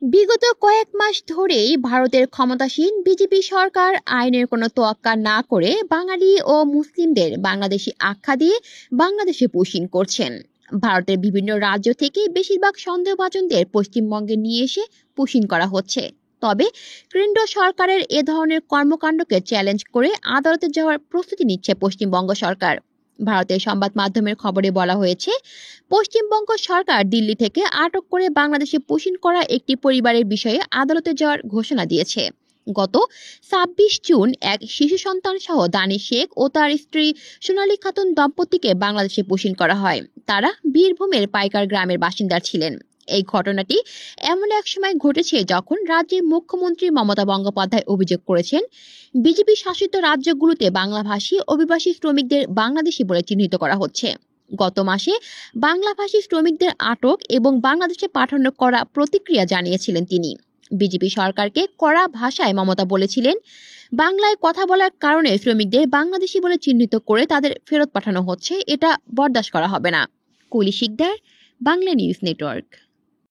বিগত কয়েক মাস ধরেই ভারতের ক্ষমতাসীন বিজেপি সরকার আইনের কোনো তোয়াক্কা না করে বাঙালি ও মুসলিমদের বাংলাদেশি আখ্যা দিয়ে বাংলাদেশে পুশিং করছেন। ভারতের বিভিন্ন রাজ্য থেকে বেশিরভাগ সন্দেহভাজনদের পশ্চিমবঙ্গে নিয়ে এসে পুশিং করা হচ্ছে। তবে কেন্দ্র সরকারের এ ধরনের কর্মকাণ্ডকে চ্যালেঞ্জ করে আদালতে যাওয়ার প্রস্তুতি নিচ্ছে পশ্চিমবঙ্গ সরকার। ভারতের সংবাদ মাধ্যমের খবরে বলা হয়েছে, পশ্চিমবঙ্গ সরকার দিল্লি থেকে আটক করে বাংলাদেশে পুশিং করা একটি পরিবারের বিষয়ে আদালতে যাওয়ার ঘোষণা দিয়েছে। গত ২৬ জুন এক শিশু সন্তান সহ দানিশ শেখ ও তার স্ত্রী সোনালী খাতুন দম্পতিকে বাংলাদেশে পুশিং করা হয়। তারা বীরভূমের পাইকার গ্রামের বাসিন্দা ছিলেন। এই ঘটনাটি এমন এক সময় ঘটেছে যখন রাজ্যের মুখ্যমন্ত্রী মমতা বন্দ্যোপাধ্যায় অভিযোগ করেছেন, বিজেপি শাসিত রাজ্যগুলোতে বাংলাভাষী অভিবাসী শ্রমিকদের বাংলাদেশি বলে চিহ্নিত করা হচ্ছে। গত মাসে বাংলাভাষী শ্রমিকদের আটক এবং বাংলাদেশে পাঠানো করা প্রতিক্রিয়া জানিয়েছিলেন তিনি। বিজেপি সরকারকে কড়া ভাষায় মমতা বলেছিলেন, বাংলায় কথা বলার কারণে শ্রমিকদের বাংলাদেশি বলে চিহ্নিত করে তাদের ফেরত পাঠানো হচ্ছে, এটা বরদাস্ত করা হবে না। কুলি শিকদার, বাংলা নিউজ নেটওয়ার্ক।